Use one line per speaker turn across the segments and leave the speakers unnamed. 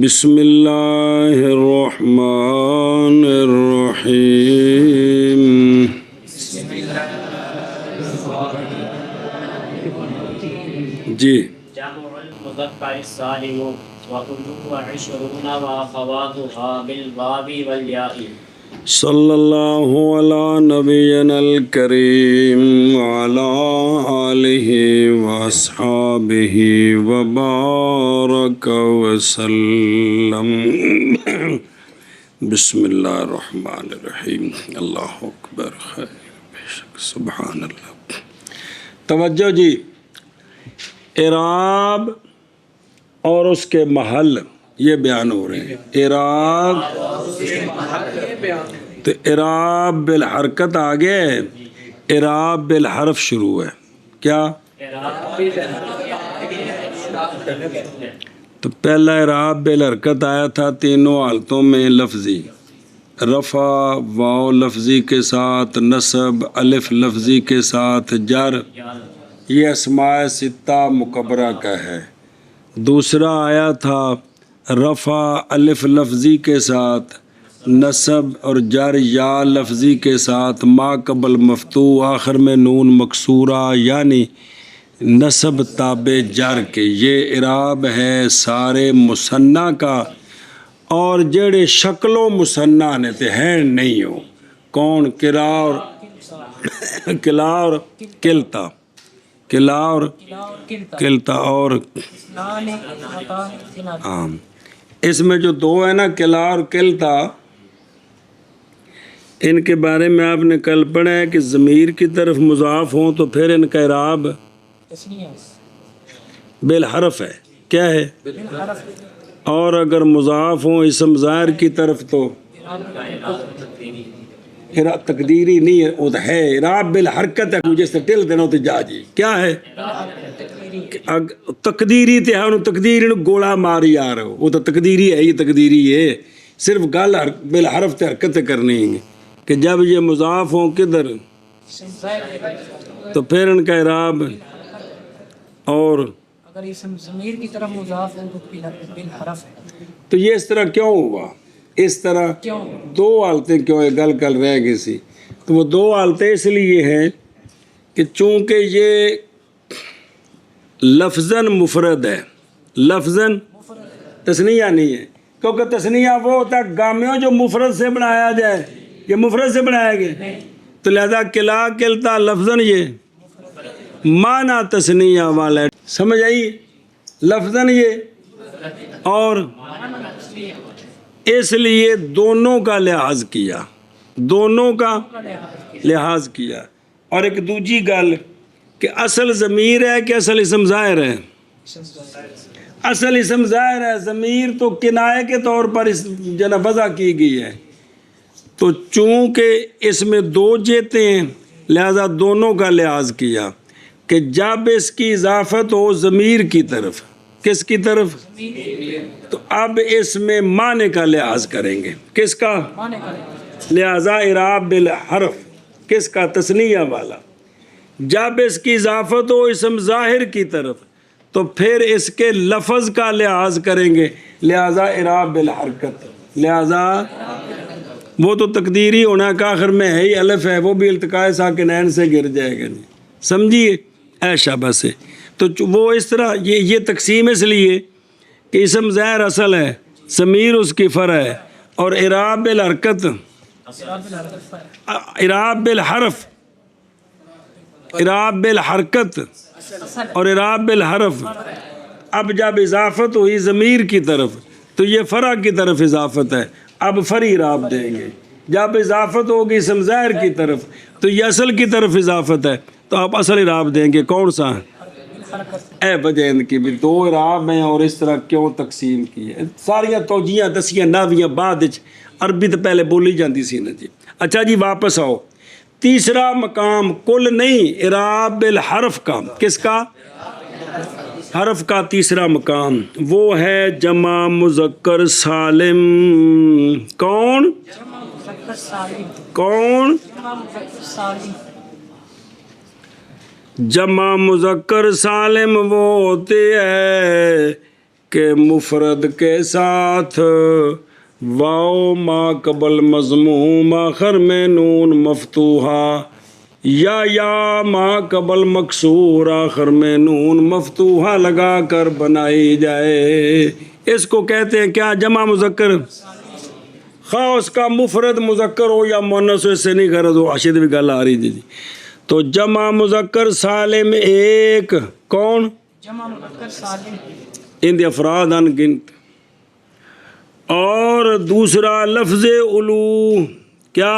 بسم اللہ الرحمن الرحیم جی
جمع المذکر السالم وكله 20 وأخواتها بالباب والياء
صلی اللہ علی نبینا الکریم وعلی آلہ واصحابہ وبارک وسلم بسم اللہ الرحمن الرحیم اللہ اکبر خیر بے شک سبحان اللہ. توجہ جی، اعراب اور اس کے محل یہ بیان ہو رہے ہیں. اعراب تو اعراب بالحرکت آگے، اعراب بالحرف شروع ہے. کیا؟ تو پہلا اعراب بالحرکت آیا تھا تینوں حالتوں میں لفظی، رفع واو لفظی کے ساتھ، نصب الف لفظی کے ساتھ، جر. یہ اسماء ستہ مکبرہ کا ہے. دوسرا آیا تھا رفع الف لفظی کے ساتھ، نصب اور جر یا لفظی کے ساتھ، ما قبل مفتوح آخر میں نون مکسورہ یعنی نصب تابع جر کے. یہ اعراب ہے سارے مثنیٰ کا، اور جڑے شکل و مثنیٰ نے تے ہیں نہیں ہو. کون؟ کلا اور کلتا، کلا اور کلتا. اور ہاں اس میں جو دو ہے نا کلا اور کلتا، ان کے بارے میں آپ نے کل پڑھا ہے کہ ضمیر کی طرف مضاف ہوں تو پھر ان کا اعراب بالحرف ہے. کیا ہے؟ اور اگر مضاف ہوں اسم ظاہر کی طرف تو تقدیری نہیں ہے، وہ ہے اعراب بالحرکت ہے. جیسے ٹل دینا تو جا جی کیا ہے تقدیری تے ہے، تقدیری گولا ماری آ رہا ہو، وہ تو تقدیری ہے. یہ تقدیری ہے، صرف گل بالحرف تے حرکت کرنی ہے کہ جب یہ مضاف ہوں کدھر تو پھر ان کا اعراب. اور
اگر اسم ضمیر کی طرف مضاف ہو تو بالحرف ہے.
تو یہ اس طرح کیوں ہوا؟ اس طرح دو حالتیں کیوں ہے؟ گل کل رہ گئی سی. تو وہ دو حالتیں اس لیے ہیں کہ چونکہ یہ لفظاً مفرد ہے، لفظاً تثنیہ نہیں ہے. کیونکہ تثنیہ وہ ہوتا ہے گامیوں جو مفرد سے بنایا جائے، یہ مفرد سے بنایا گیا، تو لہذا کلا کلتا لفظاً یہ معنی تثنیہ والا ہے. سمجھ آئی؟ لفظاً یہ، اور اس لیے دونوں کا لحاظ کیا، دونوں کا لحاظ کیا. اور ایک دوسری گل کہ اصل ضمیر ہے کہ اصل اسم ظاہر ہے؟ اصل اسم ظاہر ہے. ضمیر تو کنایہ کے طور پر وضع کی گئی ہے. تو چونکہ اس میں دو جہتیں ہیں لہذا دونوں کا لحاظ کیا کہ جب اس کی اضافت ہو ضمیر کی طرف، کس کی طرف؟ تو اب اس میں معنی کا لحاظ کریں گے. کس کا؟ لہذا اعراب بالحرف کس کا؟ تثنیہ والا. جب اس کی اضافت ہو اسم ظاہر کی طرف تو پھر اس کے لفظ کا لحاظ کریں گے، لہذا اعراب بالحرکت. لہذا وہ تو تقدیری ہونا کہ آخر میں ہے ہی الف ہے، وہ بھی التقاء ساکنین سے گر جائے گا. نہیں سمجھیے ایشا بس ہے. تو وہ اس طرح یہ تقسیم اس لیے کہ اسم ظاہر اصل ہے، ضمیر اس کی فرع ہے، اور اعراب بالحرکت، اعراب بالحرف، اعراب بالحرکت اور اعراب بالحرف. اب جب اضافت ہوئی ضمیر کی طرف تو یہ فرع کی طرف اضافت ہے، اب فرعی اعراب دیں گے. جب اضافت ہوگی اسم ظاہر کی طرف تو یہ اصل کی طرف اضافت ہے، تو آپ اصل اعراب دیں گے. کون سا؟ اے وجہ ان کی بھی دو اعراب ہیں اور اس طرح کیوں تقسیم کی ہے. ساریاں توجیہاں دسیاں ناویاں بعد عربی تو پہلے بولی جاتی سی نا جی. اچھا جی واپس آؤ. تیسرا مقام کل نہیں، اعراب بالحرف کا. کس کا؟ حرف کا تیسرا مقام وہ ہے جمع مذکر سالم. کون؟ کون؟ جمع مذکر سالم وہ ہوتے ہیں کہ مفرد کے ساتھ واو ما قبل مضموم آخر میں نون مفتوحہ یا ما قبل مکسور آخر میں نون مفتوحہ لگا کر بنائی جائے. اس کو کہتے ہیں کیا؟ جمع مذکر. خواہ اس کا مفرد مذکر ہو یا مؤنث ہو، اس سے نہیں غرض ہو. اشد بھی گل آ رہی جی. تو جمع مذکر سالم ایک کون؟
جمع مذکر سالم
ان افراد ان گنت. اور دوسرا لفظ علو کیا؟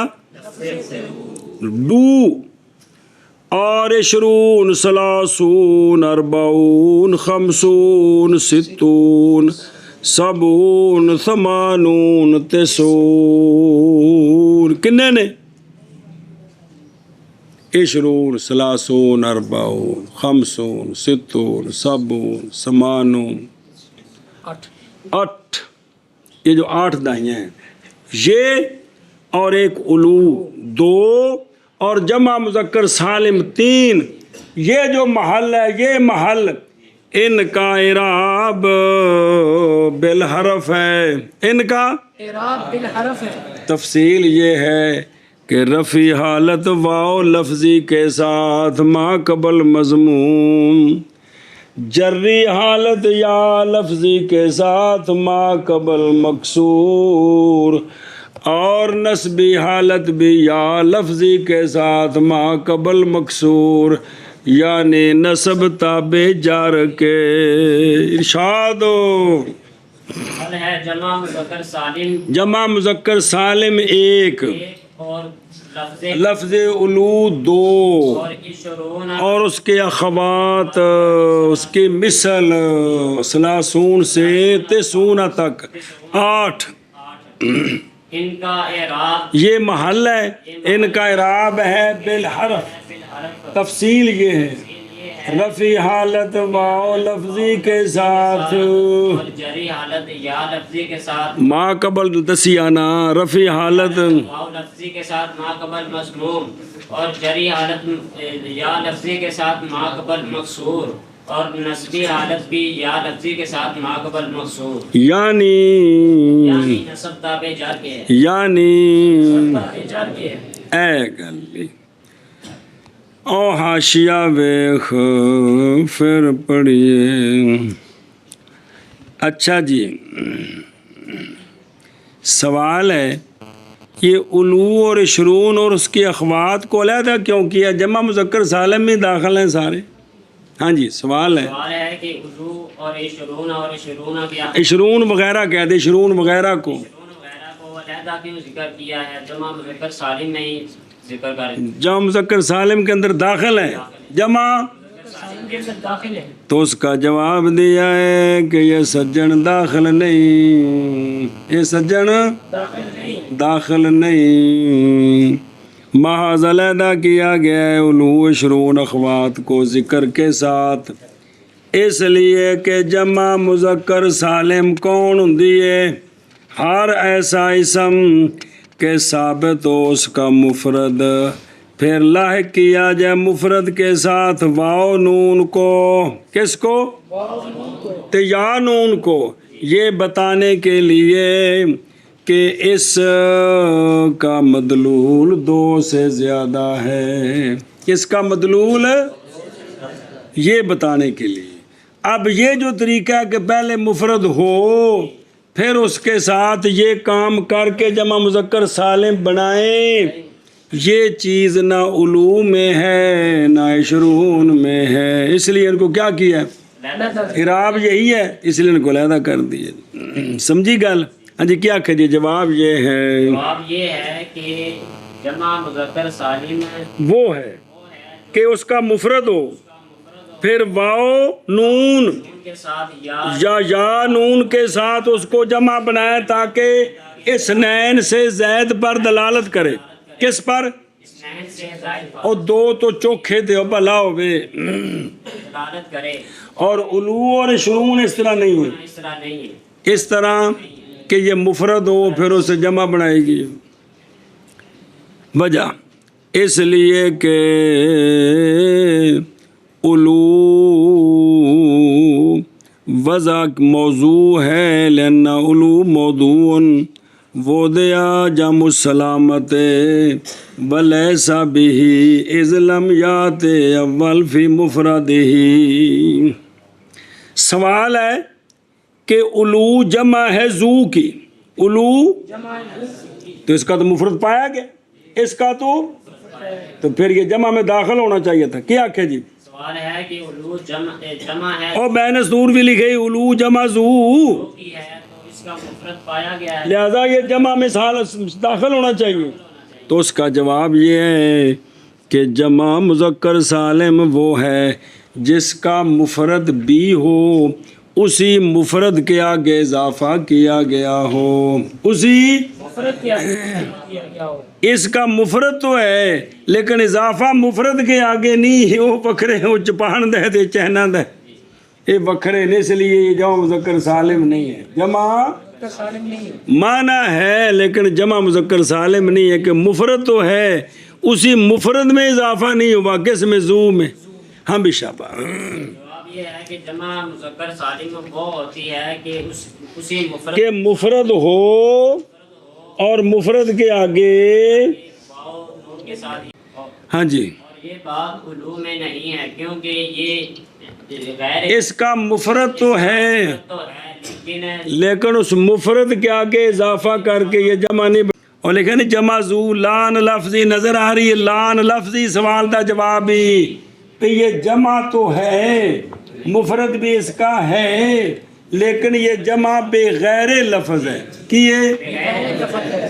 دو. اور عشرون ثلاثون اربعون خمسون ستون سبون ثمانون تسعون. کنے نے؟ عشرون ثلاثون اربعون خمسون ستون سبون ثمانون. 8. یہ جو 8 دائیں ہیں یہ، اور ایک علو 2، اور جمع مذکر سالم 3. یہ جو محل ہے یہ محل ان کا اعراب بالحرف ہے. ان کا
اعراب بالحرف ہے.
تفصیل یہ ہے کہ رفع حالت واو لفظی کے ساتھ ما قبل مضموم، جری حالت یا لفظی کے ساتھ ما قبل مکسور، اور نصبی حالت بھی یا لفظی کے ساتھ ما قبل مکسور، یعنی نصب تابع جار کے. ارشاد ہو.
حل ہے جمع مذکر سالم
جمع مذکر سالم 1
اور
لفظ علو 2
اور عشرون
اور اس کے اخوات اس کی مثل ثلاثون سے تسعون تک 8.
ان کا اعراب
یہ محل ہے، ان کا اعراب ہے بالحرف. تفصیل یہ ہے رفع حالت واو لفظی کے ساتھ
اور جری حالت یا لفظی کے ساتھ
ما قبل دسیانہ، رفع حالت
واو لفظی کے ساتھ ما قبل مضموم، اور جری حالت یا لفظی کے ساتھ ما قبل مکسور، اور نصبی حالت بھی یا لفظی کے ساتھ ما قبل مکسور،
یعنی
نصب تابع جار کے ہے.
یعنی
تابع جار کے ہے.
اے گلی او حاشیہ ویخ پھر پڑھیے. اچھا جی، سوال ہے یہ علو اور عشرون اور اس کے اخوات کو علیحدہ کیوں کیا؟ جمع مذکر سالم میں داخل ہیں سارے. ہاں جی سوال ہے.
سوال ہے کہ علو اور عشرون کیا
عشرون وغیرہ کہہ دے، عشرون وغیرہ کو
وغیرہ کو علیحدہ کیوں ذکر کیا ہے؟ جمع مذکر سالم میں ہی ذکر کر.
جمع مذکر سالم کے اندر داخل ہے، جمع
سالم کے اندر داخل ہے.
تو اس کا جواب دیا ہے کہ یہ سجن داخل نہیں، یہ سجن داخل نہیں. محض علیحدہ کیا گیا ہے علو عشرون اخوات کو ذکر کے ساتھ، اس لیے کہ جمع مذکر سالم کون ہوندی ہے؟ ہر ایسا اسم کہ ثابت ہو اس کا مفرد، پھر لاحق کیا جائے مفرد کے ساتھ واو نون کو. کس کو؟ تو یا نون کو. یہ بتانے کے لیے کہ اس کا مدلول 2 سے زیادہ ہے. کس کا مدلول؟ یہ بتانے کے لیے. اب یہ جو طریقہ ہے کہ پہلے مفرد ہو پھر اس کے ساتھ یہ کام کر کے جمع مذکر سالم بنائیں، یہ چیز نہ علو میں ہے نہ عشرون میں ہے. اس لیے ان کو کیا کیا؟ اعراب یہی ہے، اس لیے ان کو علیحدہ کر دیے. سمجھی گل؟ ہاں جی کیا کہہ دیے؟ جواب یہ ہے،
جواب یہ ہے کہ جمع مذکر سالم
وہ ہے کہ اس کا مفرد ہو، پھر واو نون
کے ساتھ
یا نون کے ساتھ اس کو جمع بنائے تاکہ اس نین سے زید پر دلالت کرے. کس پر؟ اور 2 تو چوکھے تھے بھلا ہوئے.
دلالت کرے.
اور علو اور عشرون اس طرح نہیں ہے،
اس طرح نہیں ہے.
اس طرح کہ یہ مفرد ہو پھر اسے جمع بنائے گی. وجہ اس لیے کہ علو وضع موضوع ہے لأن علو موضوع وضع جمع السلامت ولیس به اذ لم یات اول فی مفردہ. سوال ہے کہ علو جمع ہے زو کی، علو تو اس کا تو مفرد پایا گیا، اس کا تو پھر یہ جمع میں داخل ہونا چاہیے تھا. کیا آکھے جی؟
سوال ہے کہ علو جمع ہے
اور بین سور بھی لکھے علو جمع زو
کی ہے تو اس کا مفرد پایا گیا ہے،
لہذا یہ جمع میں داخل ہونا چاہیے. تو اس کا جواب یہ ہے کہ جمع مذکر سالم وہ ہے جس کا مفرد بھی ہو، اسی مفرد کے آگے اضافہ کیا گیا ہو. اسی
مفرد کیا کیا ہو.
اس کا مفرد تو ہے لیکن اضافہ مفرد کے آگے نہیں ہے. وہ بکرے وہ چپان دے تے چہنا دے، یہ بکرے نے، اس لیے یہ جمع مذکر سالم نہیں ہے. جمع
سالم نہیں ہے.
معنی ہے لیکن جمع مذکر سالم نہیں ہے کہ مفرد تو ہے، اسی مفرد میں اضافہ نہیں ہوا، کس میں؟ زو میں. ہم بھی شابہ.
جواب یہ ہے کہ جمع مذکر سالم وہ ہوتی ہے کہ اسی مفرد
کہ مفرد ہو اور مفرد کے آگے
واو نون کے ساتھ ہی ہو.
ہاں جی.
اور یہ بات علو میں نہیں ہے کیونکہ یہ غیر
اس کا مفرد تو ہے
تو ہے
لیکن اس مفرد کے آگے اضافہ کر کے یہ جمع نہیں اور لیکن جمع زو لان لفظی نظر آ رہی ہے. لان لفظی سوال دا جواب ہی کہ یہ جمع تو ہے، مفرد بھی اس کا ہے لیکن یہ جمع بغیر لفظ ہے کہ یہ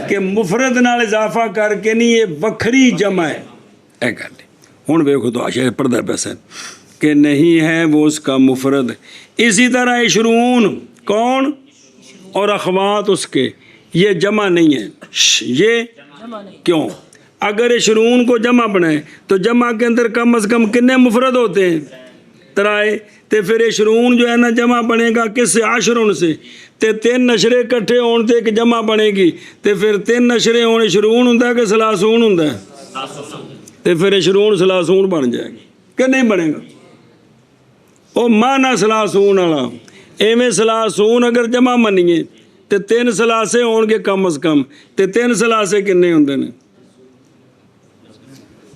کہ مفرد نال اضافہ کر کے نہیں، یہ وکھری جمع ہے. اے گل ہن ویکھو تو اشارہ پڑھدا پیسا کہ نہیں ہے وہ اس کا مفرد. اسی طرح عشرون کون اور اخوات اس کے، یہ جمع نہیں ہے. یہ کیوں؟ اگر عشرون کو جمع بنائے تو جمع کے اندر کم از کم کتنے مفرد ہوتے ہیں؟ ترائے. تے پھر عشرون جو ہے نا جمع بنے گا کس سے؟ عشرن سے. تے تین نشرے کٹھے ہون تے ایک جمع بنے گی، تے پھر تین نشرے ہون عشرون ہوندا کہ ثلاثون ہوندا ہے؟ تے پھر عشرون ثلاثون بن جائے گی کہ نہیں بنے گا؟ او معنی ثلاثون والا ایویں ثلاثون اگر جمع منیے تے تین ثلاثے ہون گے کم از کم، تے تین ثلاثے کنے ہوندے نے؟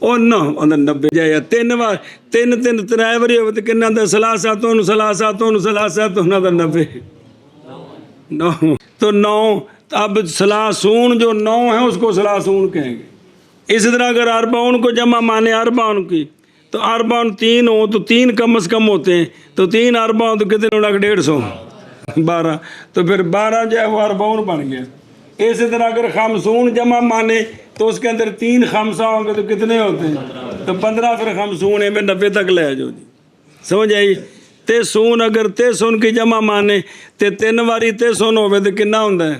او نہ اندر 90 جائے تین بار تین ترائے واری ہوئے تو کنا دا ثلاثاتون ثلاثاتون ثلاثاتون دا 90 نو تو 9. اب ثلاثون جو 9 ہے اس کو ثلاثون کہیں گے. اسی طرح اگر اربعون کو جمع مانے اربعون کی تو اربعون 3 ہو تو 3 کم از کم ہوتے ہیں، تو 3 اربعون تو کتنے لگ 150 12 تو پھر 12 جو ہے وہ اربعون بن گیا. اسی طرح اگر خمسون جمع مانے تو اس کے اندر 3 خمسہ ہوں گے تو کتنے ہوتے ہیں؟ تو 15 پھر خمسون ہے میں 90 تک لے جاؤ جی. سمجھ آئی؟ تیسون اگر تیسون کی جمع مانے تے 3 واری تیسون ہوئے تو کنا ہوتا ہے؟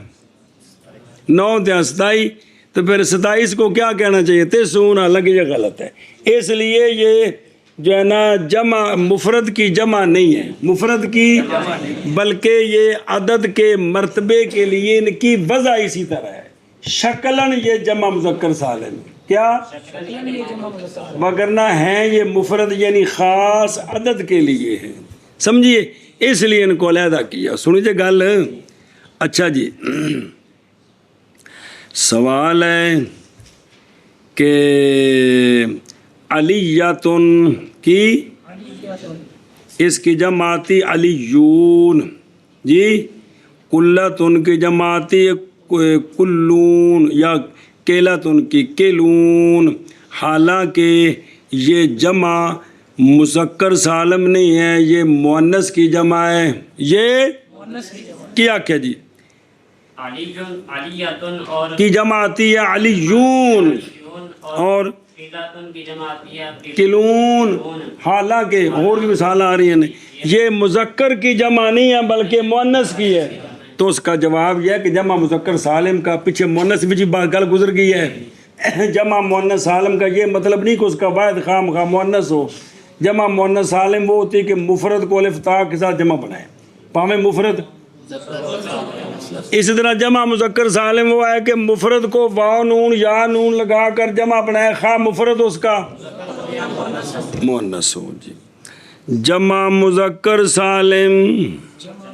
9 تے 27. تو پھر 27 کو کیا کہنا چاہیے؟ تیسون. حالانکہ یہ غلط ہے. اس لیے یہ جو ہے نا جمع مفرد کی جمع نہیں ہے، مفرد کی بلکہ یہ عدد کے مرتبے کے لیے ان کی وضع اسی طرح ہے. شکلن یہ جمع مذکر سالم کیا وگرنہ ہیں یہ مفرد یعنی خاص عدد کے لیے ہے. سمجھیے اس لیے ان کو علیحدہ کیا. سنیے گل. اچھا جی سوال ہے کہ علیاتن کی اس کی جماعتی علیون جی، کلتن کی جماعتی کلون یا کیلتن کی کیلون. حالانکہ یہ جمع مذکر سالم نہیں ہے، یہ مؤنث کی جمع ہے. یہ کیا کیا جی؟
علیاتن اور
کی جماعتی ہے علیون اور
کی جماعتی ہے
کلون. حالانکہ اور بھی مثال آ رہی ہیں یہ مذکر کی جمع نہیں ہے بلکہ مؤنث کی ہے. تو اس کا جواب یہ ہے کہ جمع مذکر سالم کا پیچھے مؤنث بھی جی گل گزر گئی ہے. جمع مؤنث سالم کا یہ مطلب نہیں کہ اس کا واحد خام خواہ مؤنث ہو. جمع مؤنث سالم وہ ہوتی ہے کہ مفرد کو الف تا کے ساتھ جمع بنائے پاویں مفرد. اسی طرح جمع مذکر سالم وہ ہے کہ مفرد کو واو نون یا نون لگا کر جمع بنائے خواہ مفرد اس کا مؤنث ہو. جی جمع مذکر سالم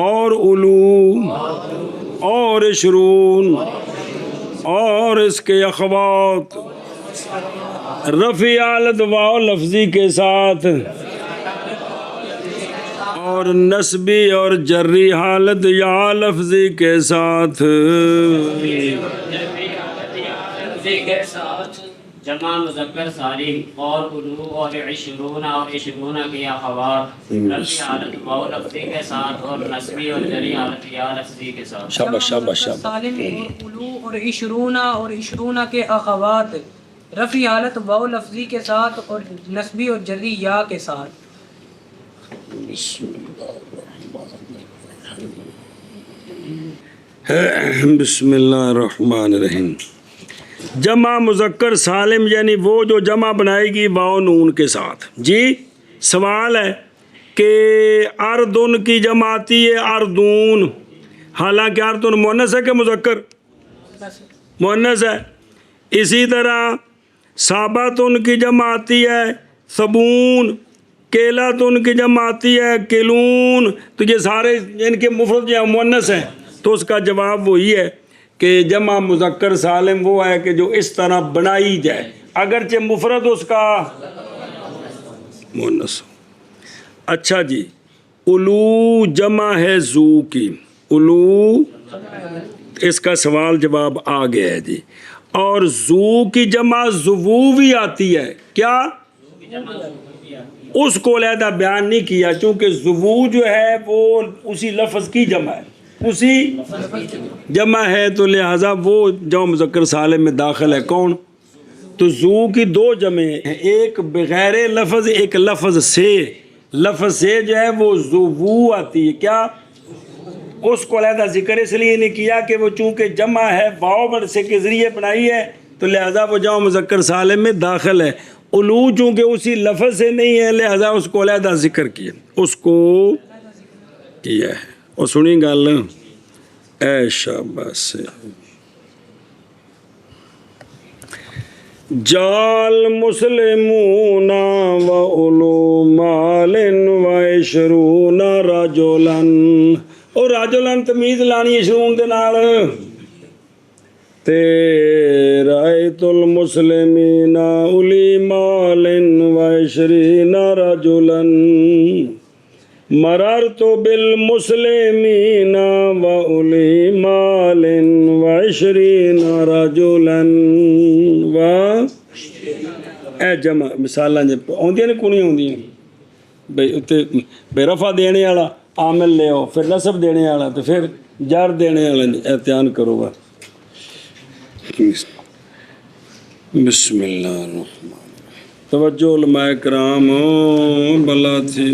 اور علو اور عشرون اور اس کے اخوات رفع حالت واو لفظی کے ساتھ اور نسبی اور جری حالت یا لفظی کے ساتھ
جمع مذکر سالم اور علو اور عشرون کی اخوات رفع حالت واو لفظی کے ساتھ اور نسبی اور جری حالت یا لفظی کے ساتھ
شاباش شاباش شاباش
سالم اور علو اور عشرون کے اخوات رفع حالت واو لفظی کے ساتھ اور نسبی اور جری یا کے ساتھ
بسم اللہ الرحمن الرحیم جمع مذکر سالم یعنی وہ جو جمع بنائے گی واو نون کے ساتھ. جی سوال ہے کہ اردن کی جمع آتی ہے اردون، حالانکہ اردن مؤنث ہے کہ مذکر؟ مؤنث ہے. اسی طرح صابتن کی جمع آتی ہے صبون، کیلاتن کی جمع آتی ہے کلون. تو یہ سارے ان کے مفرد یا مؤنث ہیں، تو اس کا جواب وہی ہے کہ جمع مذکر سالم وہ ہے کہ جو اس طرح بنائی جائے، اگرچہ مفرد اس کا مؤنث. اچھا جی، علو جمع ہے زو کی، علو اس کا سوال جواب آ گیا ہے جی. اور زو کی جمع زوو بھی آتی ہے، کیا؟ اس کو علیحدہ بیان نہیں کیا چونکہ زوو جو ہے وہ اسی لفظ کی جمع ہے، اسی جمع ہے، تو لہٰذا وہ جمع مذکر سالم میں داخل ہے. کون؟ تو زو کی دو جمع ہیں، ایک بغیر لفظ، ایک لفظ سے. لفظ سے جو ہے وہ زوو آتی ہے، کیا؟ اس کو علیحدہ ذکر اس لیے نہیں کیا کہ وہ چونکہ جمع ہے واو سے کے ذریعے بنائی ہے، تو لہٰذا وہ جمع مذکر سالم میں داخل ہے. علو چونکہ اسی لفظ سے نہیں ہے، لہذا اس کو علیحدہ ذکر کیا، اس کو کیا ہے. اور سنی گل اے شاباش. جال مسلمون و علو مال و عشرون رجلن، اور رجلن تمیز لانی عشرون دے نال. رأیت المسلمین اولی مال و عشرین رجلا مررت بالمسلمین و اولی مال و عشرین رجلا و اے جمع مثالاں آدیاں نے کونی آدیاں بے رفع دینے والا عامل لے آؤ، پھر نصب دینے والا، تو پھر جر دینے والا. احتیاط کرو گا. بسم اللہ الرحمن الرحیم. توجہ علماء کرام بلا تھی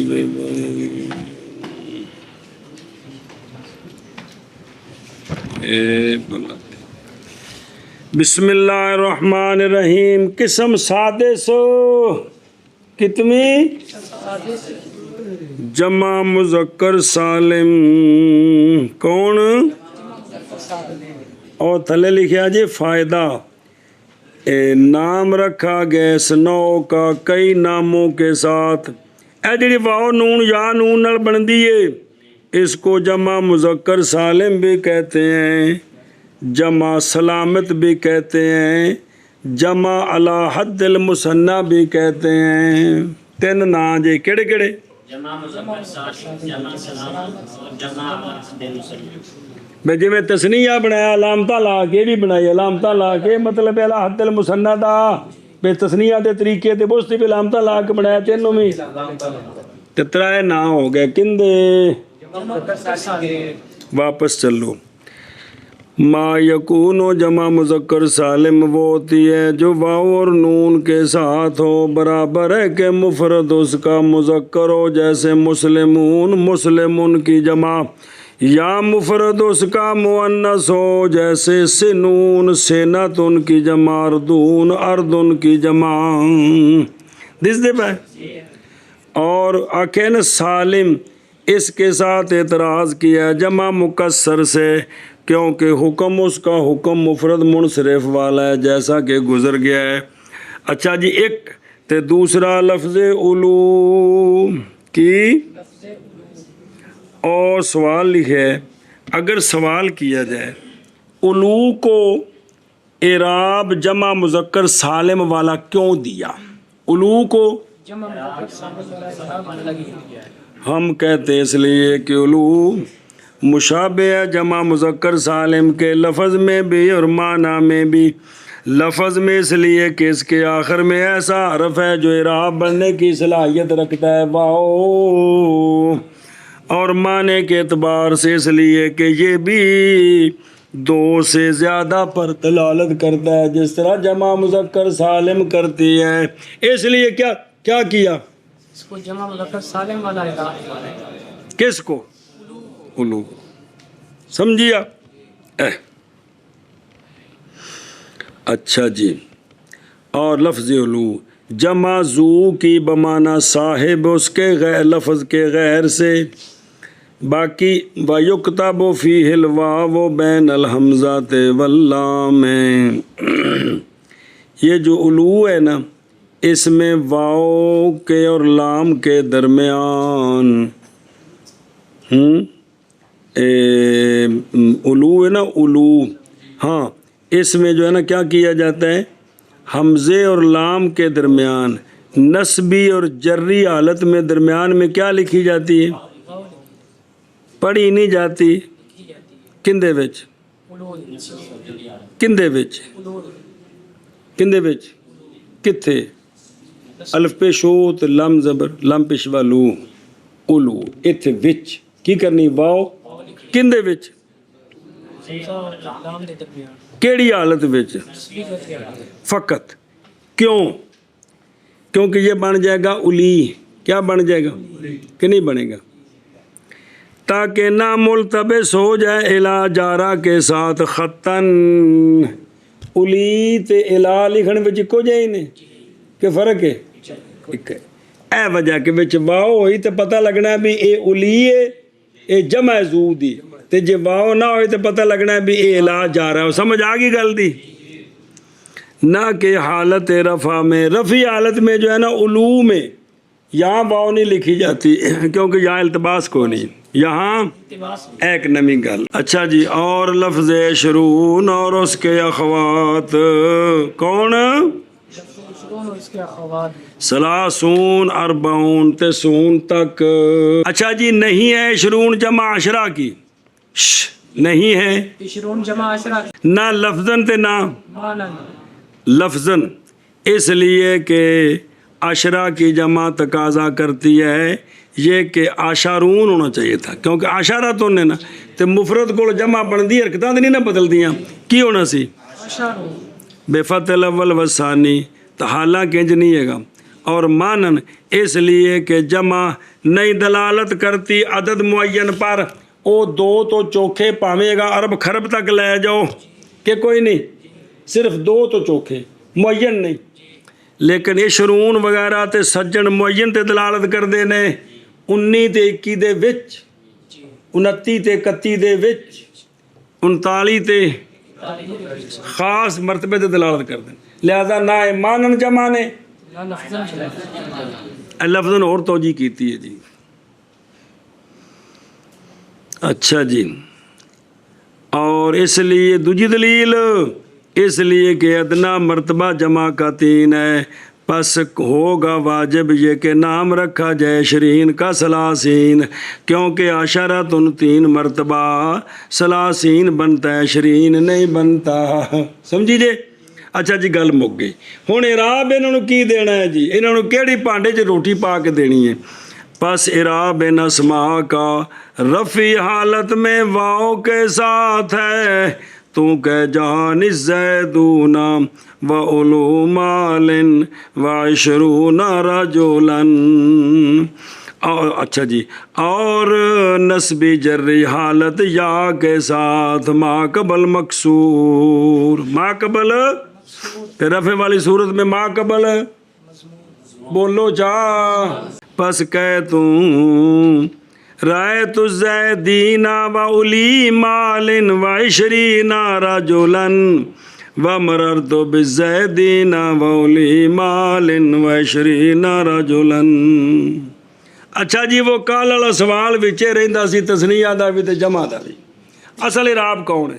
بسم اللہ الرحمن الرحیم. قسم سادس کتنی؟ جمع مذکر سالم. کون؟ اور تھلے لکھا جی فائدہ، نام رکھا گیا اس نوع کا کئی ناموں کے ساتھ. اے جڑی واو نون یا نون نال بندی ہے، اس کو جمع مذکر سالم بھی کہتے ہیں، جمع سلامت بھی کہتے ہیں، جمع علی حد المثنی بھی کہتے ہیں. تین نا جی کیڑے کیڑے؟
جمع مذکر سالم، جمع سلامت اور جمع علی حد المثنی.
میں جی میں تسنیہ بنایا علامتہ لا کے بھی بنائی، علامتہ لا کے مطلب ہے علی حد المثنی دا بے تسنیہ دے طریقے تے بوستی بھی علامتہ لا کے بنایا. تینوں میں تترائے نا ہو گئے. کندے؟ واپس چلو. ما یکون جمع مذکر سالم وہ ہوتی ہے جو واو اور نون کے ساتھ ہو، برابر ہے کہ مفرد اس کا مذکر ہو، جیسے مسلمون مسلمن کی جمع، یا مفرد اس کا مؤنث ہو، جیسے سنون سینتن کی جمع، اردون اردن کی جمع. دس دے بھائی. اور اکین سالم اس کے ساتھ اعتراض کیا جمع مکسر سے، کیونکہ حکم اس کا حکم مفرد منصرف والا ہے جیسا کہ گزر گیا ہے. اچھا جی، ایک تے دوسرا لفظ علو کی اور سوال لکھے اگر سوال کیا جائے علو کو اعراب جمع مذکر سالم والا کیوں دیا؟ علو کو
جمع مذکر سالم والا لگی ہے۔
ہم کہتے ہیں اس لیے کہ علو مشابہ ہے جمع مذکر سالم کے لفظ میں بھی اور معنی میں بھی۔ لفظ میں اس لیے کہ اس کے آخر میں ایسا حرف ہے جو اعراب بننے کی صلاحیت رکھتا ہے واو، اور معنی کے اعتبار سے اس لیے کہ یہ بھی دو سے زیادہ پر دلالت کرتا ہے جس طرح جمع مذکر سالم کرتی ہے۔ اس لیے کیا کیا؟
اس کو جمع مذکر سالم والا ہے۔
کس کو؟ علو۔ سمجھیا؟ اچھا جی، اور لفظ علو جمع زو کی بمانا صاحب اس کے غیر لفظ کے غیر سے، باقی وَيُكْتَبُ فِيهِ الْوَاوُ بَيْنَ الْحَمْزَةِ وَاللَّامِ، یہ جو علو ہے نا اس میں واو کے اور لام کے درمیان علو ہے نا، علو، ہاں اس میں جو ہے نا کیا کیا جاتا ہے، حمزے اور لام کے درمیان نسبی اور جری حالت میں درمیان میں کیا لکھی جاتی ہے؟ پڑھی نہیں جاتی۔ کندے وچ؟ کندے وچ؟ کندے وچ؟ کتھے؟ الف پیشو تے لام زبر، لام پیشوا لو، علو، ایتھے وچ کی کرنی واو، کندے وچ؟ کیڑی حالت وچ؟ فقط۔ کیوں؟ کیونکہ یہ بن جائے گا الی، کیا بن جائے گا کہ نہیں بنے گا، تاکہ نہ ملتبس ہو جائے الا جارہ کے ساتھ خطن، الی تے الا لکھن وچ کو جائے نے کہ فرق ہے؟ ایک ہے، اے وجہ کہ وچ واو ہوئی تے پتہ لگنا ہے بھی اے الی ہے، اے جمع زو دی، تے جے واو نہ ہوئے تے پتہ لگنا ہے بھی اے الا جا رہا ہے۔ سمجھ آگی گل دی؟ نہ کہ حالت رفع میں، رفعی حالت میں جو ہے نا علو میں یہاں واو نہیں لکھی جاتی کیونکہ یہاں التباس کو نہیں، یہاں ایک نمی گل۔ اچھا جی، اور لفظ شرون اور اس کے اخوات کون؟ سلاسون اربعون تسعون تک۔ اچھا جی، نہیں ہے شرون جمع عشرہ کی، نہیں ہے
شرون جمع عشرہ
نہ لفظاً تے نہ
معنی،
لفظاً، اس لیے کہ عشرہ کی جمع تقاضا کرتی ہے یہ کہ عشرون ہونا چاہیے تھا، کیونکہ عشرہ تو نے نا تے مفرد کو جمع بن دی حرکتاں نہیں نہ بدل دیاں، کی ہونا سی؟ بے فتح الاول والثانی، تو حالانکہ انج نہیں ہے گا، اور مانن اس لیے کہ جمع نئی دلالت کرتی عدد معین پر، او دو تو چوکھے پاویں گا عرب خرب تک لے جاؤ کہ کوئی نہیں، صرف دو تو چوکھے معین نہیں، لیکن عشرون وغیرہ تے سجن معین تے دلالت کر دے نے، 19 تے 21 دے وچ، 29 تے 31 دے وچ، 39 تے خاص مرتبے تے دلالت کر دیں، لہذا نہ مانن جمع نے لفظاً اور توجہ کیتی ہے جی۔ اچھا جی، اور اس لیے دوجی دلیل اس لیے کہ ادنا مرتبہ جمع کا 3 ہے، پس ہوگا واجب یہ کہ نام رکھا جائے شرین کا سلاسین، کیونکہ عشرۃ 3 مرتبہ سلاسین بنتا ہے، شرین نہیں بنتا، سمجھی جے؟ اچھا جی، گل مک گئی۔ ہن اعراب انہاں نوں کی دینا ہے جی، انہاں نوں کیڑی پانڈے 'چ روٹی پا کے دینی ہے؟ پس اعراب اسماء کا رفعی حالت میں واو کے ساتھ ہے، تو کہ جان الزیدون و علو مال و عشرون رجلا، اور اچھا جی، اور نسبی جری حالت یا کے ساتھ ما قبل مکسور، ما قبل رفع والی صورت میں ما قبل بولو جا، پس کہتوں رأیت الزیدین و اولی مال و عشرین رجلا و مررت بالزیدین و اولی مال و عشرین رجلا، ਅੱਛਾ ਜੀ, ਉਹ ਕੱਲ ਵਾਲਾ ਸਵਾਲ ਵਿੱਚ ਰਹਿੰਦਾ ਸੀ ਤਸਨੀਆ ਦਾ ਵੀ ਤੇ ਜਮਾ ਦਾ ਵੀ। ਅਸਲ ਇਰਾਬ ਕੌਣ ਹੈ?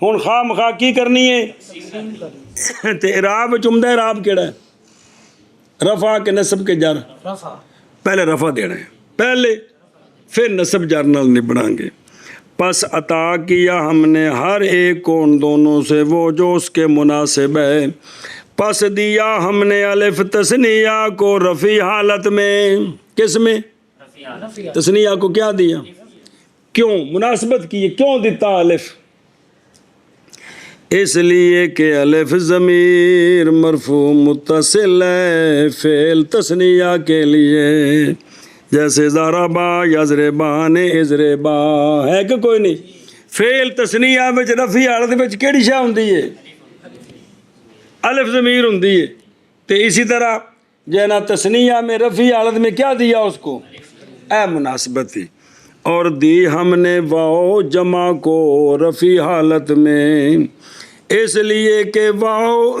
ہن خواہ مخواہ کی کرنی ہے تے اعراب وچ عمدہ اعراب کیڑا ہے رفع کے نصب کے جر
رفع
پہلے رفع دینا ہے پہلے پھر نصب جر نال نبڑیں گے پس عطا کیا ہم نے ہر ایک کو ان دونوں سے وہ جو اس کے مناسب ہے پس دیا ہم نے الف تثنیہ کو رفع حالت میں کس میں تثنیہ کو کیا دیا کیوں مناسبت کی کیوں دیتا الف اس لیے کہ الف ضمیر مرفوع متصل ہے فعل تثنیہ کے لیے جیسے ضربا یضربان اضربا ہے کہ کوئی نہیں فعل تثنیہ وچ رفع حالت وچ کیڑی شے ہوندی ہے الف ضمیر ہوندی ہے تے اسی طرح جو ہے نا تثنیہ میں رفع حالت میں کیا دیا اس کو اے مناسبت تھی اور دی ہم نے واو جمع کو رفع حالت میں اس لیے کہ واو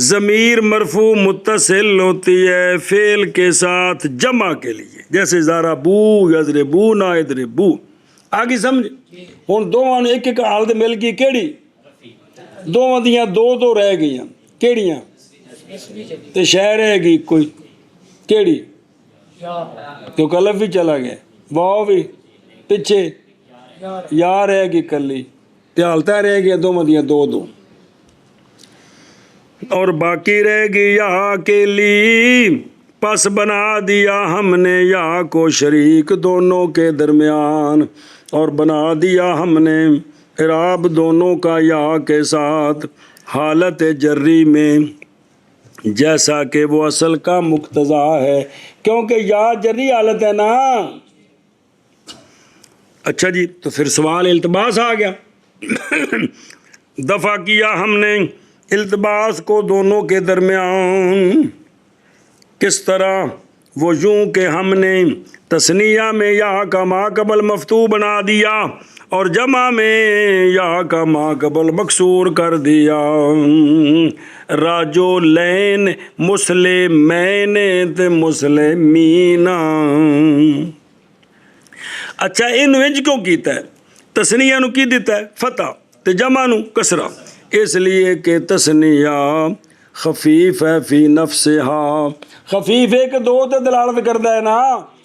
ضمیر مرفوع متصل ہوتی ہے فعل کے ساتھ جمع کے لیے جیسے ضربو یضربون اضربو آگے سمجھ ہن دوواں نے ایک ایک حالت مل گئی کیڑی دوواں دیاں دو دو رہ گئیاں کیڑیاں تے شے رہ گئی کوئی کیڑی کیونکہ الف بھی چلا گیا واو بھی پیچھے یا رہ گئی کلی تے حالتاں رہ گیا دوواں دیاں دو دو اور باقی رہ گئی یا کے لی پس بنا دیا ہم نے یا کو شریک دونوں کے درمیان اور بنا دیا ہم نے اعراب دونوں کا یا کے ساتھ حالت جری میں جیسا کہ وہ اصل کا مقتضا ہے کیونکہ یا جری حالت ہے نا اچھا جی تو پھر سوال التباس آ گیا دفع کیا ہم نے التباس کو دونوں کے درمیان کس طرح وہ یوں کہ ہم نے تثنیہ میں یا کا ما قبل مفتوح بنا دیا اور جمع میں یا کا ما قبل مکسور کر دیا راجو لین مسلمین تے مسلمین اچھا ان وچ کیوں کیتا ہے تثنیہ نو کی دیتا ہے فتح تے جمع نو کسرہ اس لیے کہ تثنیہ خفیف ہے فی نفسہا خفیف ہے کہ دو تے دلالت کردا ہے نا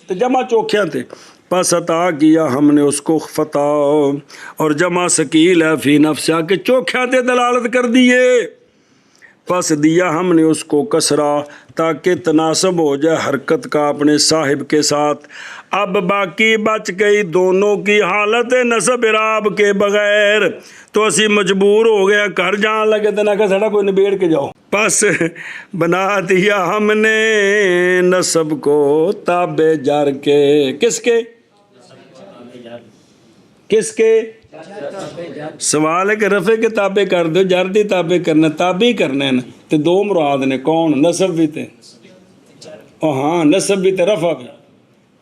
تے جمع چوکھیاں تے پس عطا کیا ہم نے اس کو فتح اور جمع ثقیل ہے فی نفسہا کہ چوکھیاں تے دلالت کر دیے پس دیا ہم نے اس کو کسرہ تاکہ تناسب ہو جائے حرکت کا اپنے صاحب کے ساتھ اب باقی بچ گئی دونوں کی حالت نصب اعراب کے بغیر تو اسی مجبور ہو گیا گھر جان لگے تو نہ کہ سڑا کوئی نبیڑ کے جاؤ پس بنا دیا ہم نے نصب کو تابع جر کے کس کے سوال ہے کہ رفع کے تابع کر دو جر دی تابع کرنا تابع کرنا ہے نا تے دو مراد نے کون نصب بھی تے ہاں نصب بھی تے رفع بھی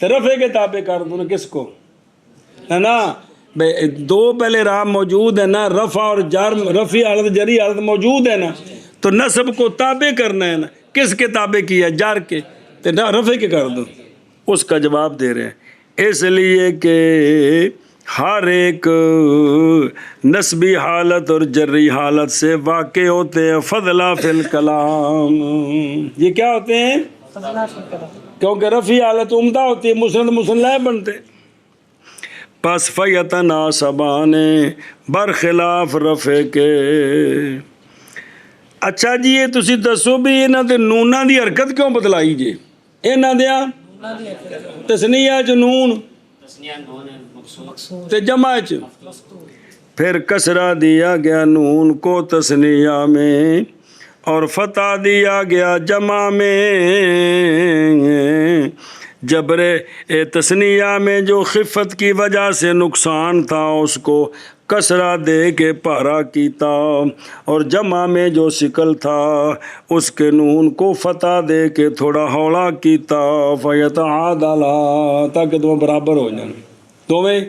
تے رفع کے تابع کر دو نا کس کو ہے نا دو پہلے رام موجود ہے نا رفع اور جر رفع حالت جری حالت موجود ہے نا تو نصب کو تابع کرنا ہے نا کس کے تابع کیا جر کے تے رفع کے کر دو اس کا جواب دے رہے ہیں اس لیے کہ ہر ایک نسبی حالت اور جری حالت سے واقع ہوتے ہیں فضلہ فی الکلام یہ کیا ہوتے ہیں کیونکہ رفع حالت عمدہ ہوتی ہے مسند مسلح بنتے پس فیتناسبان برخلاف رفع کے اچھا جی یہ تسی دسو بھی انہاں دے نوناں دی حرکت کیوں بدلائی جے انہاں دیاں تثنیہ چ نون تے جمع چ پھر کسرہ دیا گیا نون کو تثنیہ میں اور فتح دیا گیا جمع میں جبر تثنیہ میں جو خفت کی وجہ سے نقصان تھا اس کو کسرہ دے کے پارا کیتا اور جمع میں جو ثقل تھا اس کے نون کو فتح دے کے تھوڑا ہولا کیتا فیتعادلا تاکہ دو برابر ہو جائیں دو میں